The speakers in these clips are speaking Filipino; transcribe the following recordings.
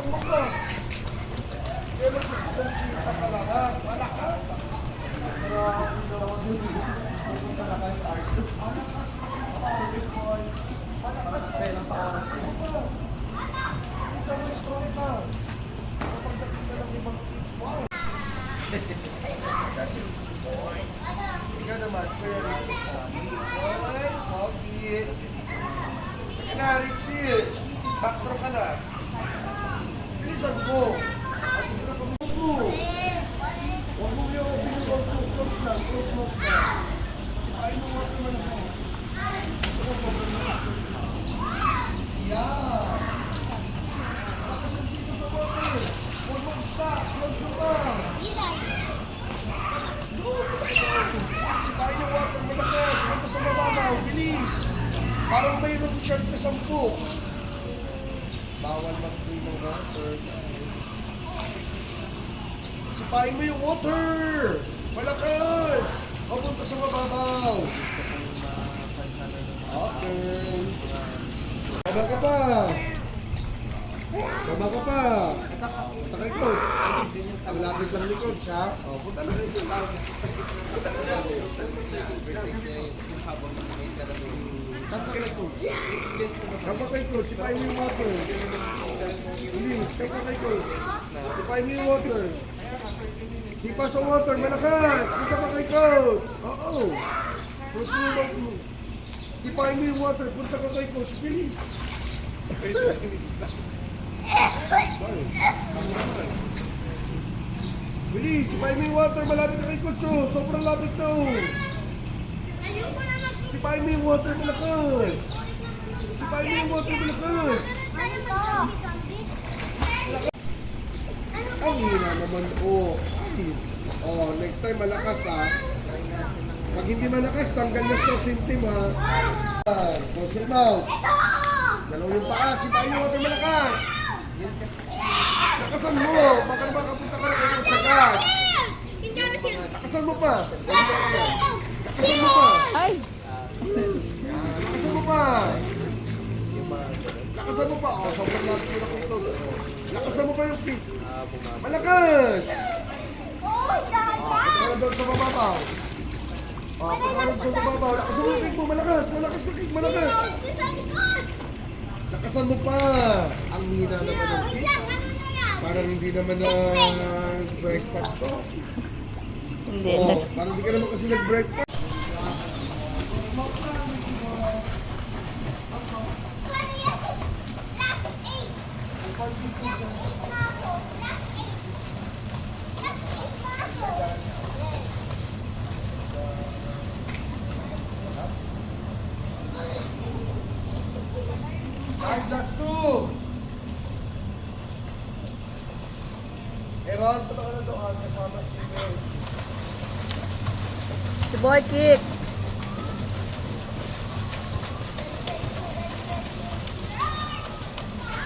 Lakasan mo pa. Kaya magsusutan si kasalanan. Malakas. Pero ang dalawang yun. Pupunta na kayo tayo. Malakas. Malakas. Kaya lang pakaras mo pa. Ikaw mo strong ka. Kapag nakita ng ibang kids, wow. Kasi, ikaw naman, Kuya Richie. Oy, Pogi. Teka na, Richie. Backstroke ka na. Bilisan mo. At hindi na pamuto. Huwag mo yung pinubag mo. Close lang. Close mo ka. Sipain mo mga kumalakas. Ito na sobrang lakas. Close lang. Yan. Lakas yung dito sa water. Huwag mo stop. Close mo ka. Sipain yung water malakas. Punta sa mababaw. Bilis. Parang mayroong shark na 10. Bawal mag-play ng water. Sipain mo yung water! Malakas! Papunta sa mababaw. Okay. Baba ka pa. Baba ka pa. Punta kay coach. Ang lapit lang ni coach, ha? O, punta na rin siya. Punta ka na rin. Kanta kay coach. Kanta kay coach. Sipain mo yung water. Bilis. Kanta kay coach. Sipain mo yung water. Sipa sa water. Malakas. Punta ka kay coach. Oo. Close mo yung mouth mo. Sipain mo yung water. Punta ka kay coach. Bilis. Bilis. Sipain mo yung water. Malapit ka kay coach. Sobrang lapit to. Sipain mo yung water. Malakas. Sipain mo yung water. Malakas. Ang hina naman. Oh, next time malakas, ha. Pag hindi malakas, tanggal na sa symptom, ha. Close your mouth. Dalaw yung paa. Sipain yung water. Malakas. Lakasan mo. Baka naman kapunta ka na kayo sa gas. Lakasan mo pa. Lakasan mo pa. Ay! Lakasan mo pa. Lakasan mo pa. Oh, sobrang lapit ko na ito. Lakasan mo pa yung kick. Malakas. Punta ka na doon sa mababaw. Punta ka na doon sa mababaw. Lakasan mo yung kick mo. Malakas. Malakas na kick. Malakas. Lakasan mo pa. Ang hina naman ng kick. Parang hindi naman na breakfast to. Hindi. Parang hindi ka naman kasi nag-breakfast. Guys, last 2. Eron, punta ka na doon. Kasama si Mel. Si Boy Kick.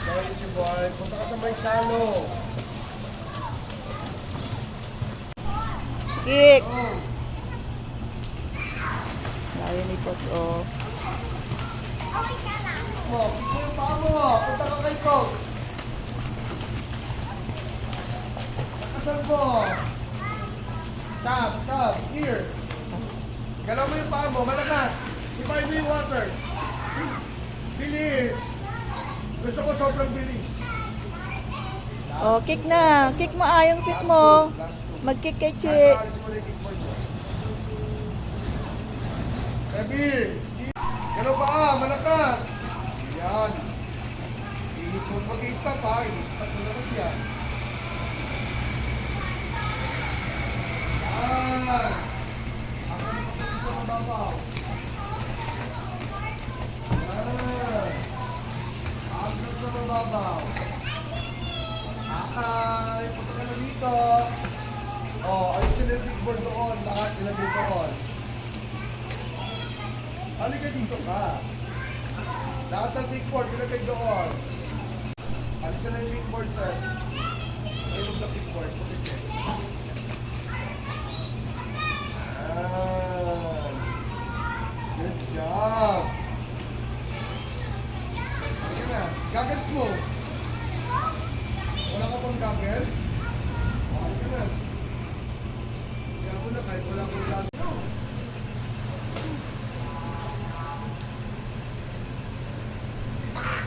Sorry, si Boy. Punta ka sa may salo. Kick. Oh. Layo ni Coach, oh. Mo, kick mo yung paa mo. Punta ka kay coach. Lakasan mo. Tap, here. Galaw mo yung paa mo, malakas. Sipay mo yung water. Bilis. Gusto ko sobrang bilis. Oh, kick na. Kick mo yung fit mo. Mag-kick kay Chi. Alis mo na yung kickboard mo. Ready? Galaw paa, malakas. Yan. Init mo mag-i-stop, ha. Init mo na yan. Yan. Ako na pagkakas sa mababaw. Yan. Agad sa mababaw. Akay. Punta ka na dito. Ayusin yung kickboard doon. Lahat ilagay doon. Halika dito ka. Lahat ng kickboard ilagay doon. Alisin na yung kickboard, sir. Ayun ng kickboard. Puti-check. Good job. Halika na. Gagas mo. bang goggles? Okay ka na. Kaya mo na kahit wala akong goggles.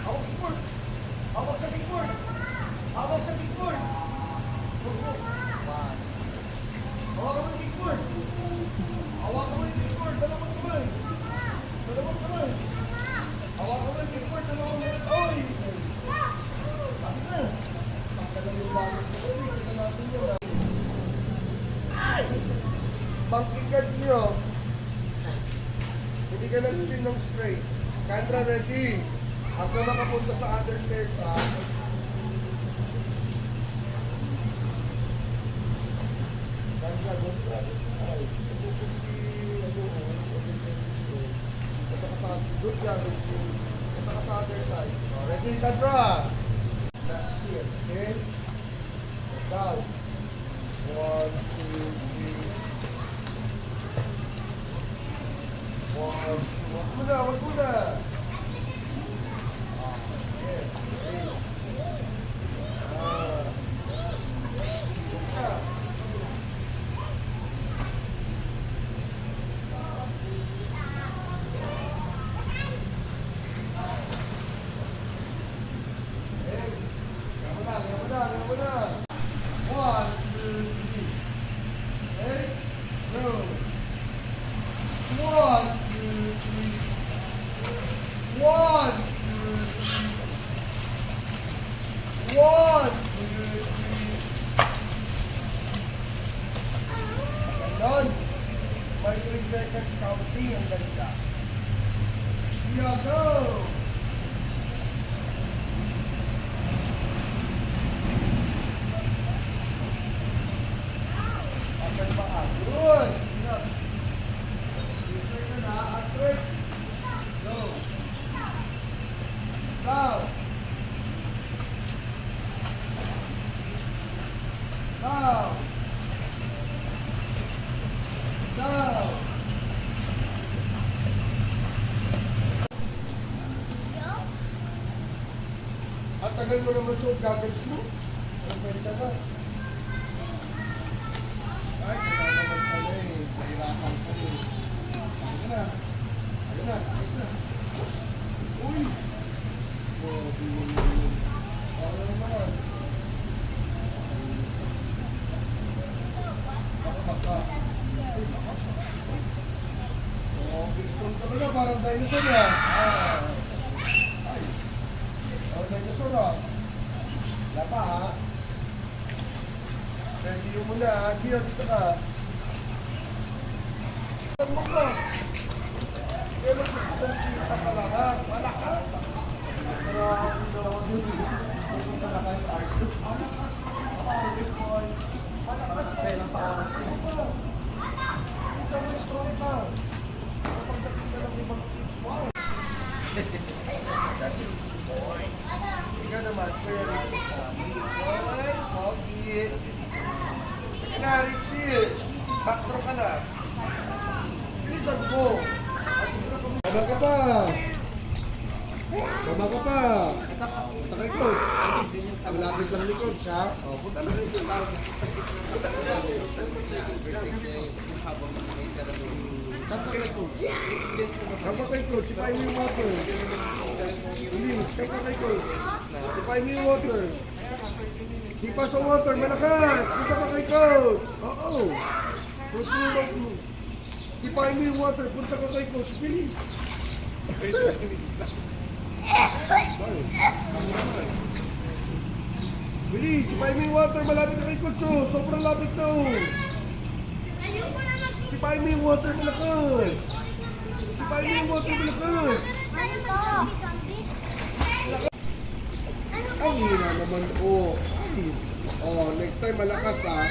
Hawak kickboard! Hawak sa kickboard! Hawak sa kickboard! Hawakan mo yung kickboard! Hawakan mo yung kickboard! Dalawang kamay! Dalawang kamay! Hawakan mo yung kickboard! Dalawang kamay! Oy! Bakit na? Pagkagal yung bagay ko. Uy, kita natin yun. Ay! Bangkigan niyo. Hindi ka nag-swim ng straight. Kendra, ready? Hanggang makapunta sa other stairs, ha? Kendra, go to the other side. Ito si, ito ka sa, good job, Richie. Ito ka sa other side. Ready, Kendra? Left here, okay? Down. 1, 2, 3. 1, 2, wag muna, wag muna. Yeah, okay. Ganon. By 3 seconds counting ang ganda. Here go! Akan pa ka. Good! Enough. 3 seconds ha. After. Go. Down. Down. Down. At tagal mo naman suot goggles mo. Ano pwede ka ba? Ay, kailangan naman pala eh. Pahirapan ka eh. Ayun na. Ayun na. Ayun na. Uy! Ano naman? Baka. Uy, baka. Oh, strong talaga. Parang dinosaur yan. Ay. Oh, dinosaur ah. Wala pa ha. Ready mo muna ha. Gio, dito ka. Saan mo ka? Kaya magsusunod si Pasalamat. Malakas. Pero ang dalawang yun. Pupunta na kayo sa art. Malakas. Malakas. Kailang paaras mo pa. Ikaw mo strong ka. Pagdating ka ng ibang kids. Wow. That's it. Boy. Ikaw naman, Kuya Richie sa Boy, Pogi. Teka na, Richie. Backstroke ka na. Bilisan mo. Baba ka pa. Baba ka pa. Punta kay coach. Malapit lang ni coach, ha? O, punta na rin. Punta ka na. Kanta kay coach. Kanta kay coach. Sipain mo yung water. Bilis, kanta kay coach. Sipain mo yung water. Sipa sa water, malakas. Punta ka kay coach. Oo. Close mo yung mouth mo. Sipain mo yung water. Punta ka kay coach. Bilis. Bilis, sipain mo yung water. Malapit na kay coach. Oh. Sobrang lapit na. Oh. Sipain mo yung water, malakas. Sipain mo yung water, malakas. Ang hina naman, oh. Oh, next time malakas, ha.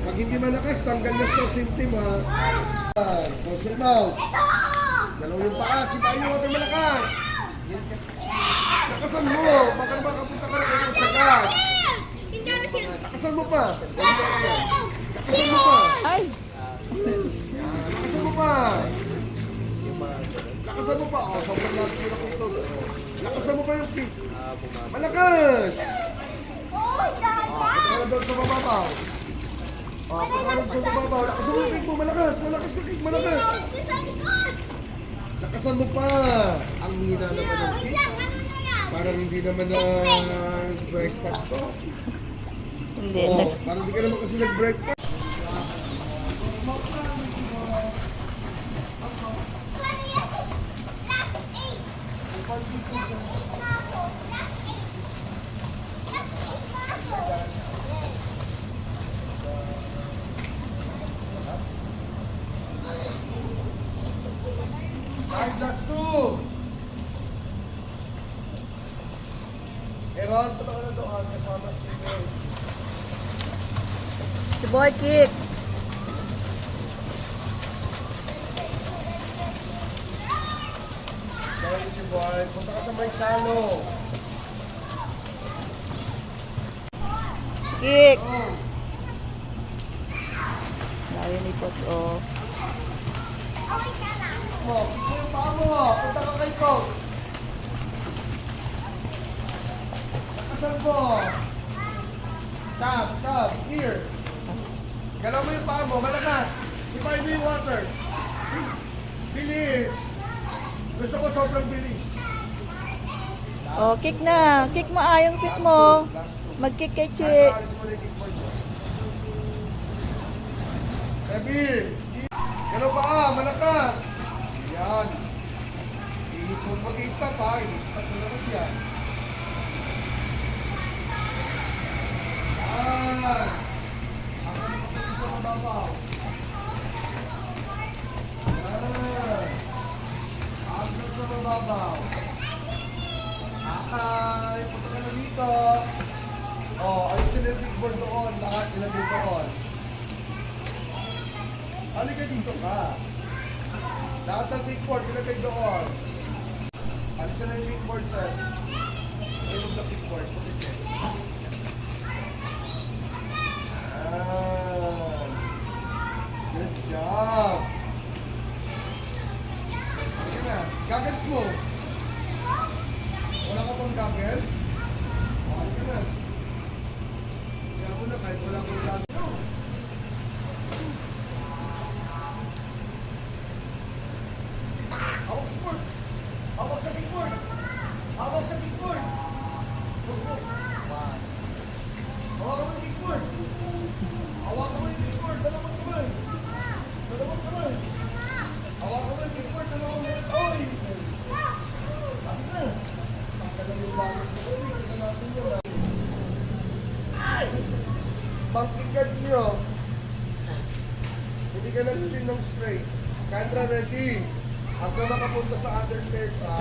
Pag hindi malakas, tanggal na sa symptom, ha. Close your mouth. Dalawang yung paa, sipain yung water, malakas. Lakasan mo. Baka naman kapunta ka na kayo sa gas. Lakasan mo pa. Lakasan mo pa. Ay! Lakasan mo pa. Lakasan mo pa. Oh, sobrang lapit mo na ito. Lakasan mo pa yung kick. Malakas. Punta ka na doon sa mababaw. Punta ka na doon sa mababaw. Lakasan mo yung kick mo. Malakas. Malakas na kick. Malakas. Lakasan mo pa. Ang hina naman ng kick. Parang hindi naman na breakfast to. Hindi. Oh, parang hindi ka naman kasi nag-breakfast. Guys, last two. Aaron, punta ka na doon. Kasama si Aaron. Si boy kick. Sorry, si boy. Punta ka sa may shallow. Kick. Oh. Layo ni Coach oh. Mo, kick mo yung paa mo. Punta ka kay Coach. Lakasan mo. Tap, here. Galaw mo yung paa mo, malakas. Sipay mo yung water. Bilis. Gusto ko sobrang bilis. Oh, kick na. Kick mo yung fit mo. Mag-kick kay Chi. Alis mo na yung kickboard mo. Ready? Galaw paa, malakas. Yan. Hindi po mag-i-stop ha. I-stop mo naman yan. Yan. Ako na mag-i-stop sa mababaw. Yan. Agad sa mababaw. Akay. Punta ka na dito. Oh, ayusin yung kickboard doon. Lahat ilagay doon. Halika dito ka. Lahat ng kickboard ilagay doon. Alisin na yung kickboard, sir. Remove the kickboard. Put it in. Yan. Good job. Halika na. Goggles mo. Wala ka pang goggles? Halika na. Kaya mo na kahit wala kang goggles. Hawak kickboard. Hawak sa kickboard. Hawak sa kickboard. Hawak mo yung kickboard. Hawak mo yung kickboard. Dalawang kamay. Dalawang kamay. Hawak mo yung kickboard. Dalawang kamay. Oy! Bakit na? Tanggalan yung bago ko. Uy, kita natin yun. Ay! Monkey guard hero. Hindi ka nag-swing ng straight. Kendra, ready? Hanggang makapunta sa other stairs, ha?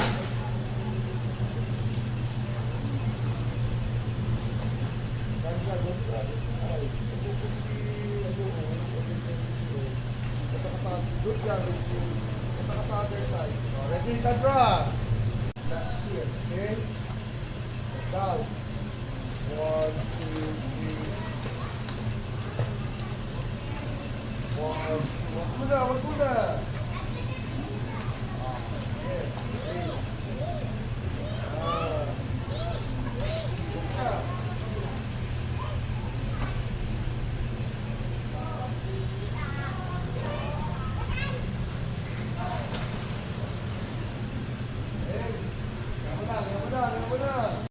Kendra, go to the other side. Pagpupun si, punta ka sa, good job, Richie. Punta ka sa other side. O, ready, Kendra? Left here, okay? Down. 1, 2, 3. 1, 2, wag mo na.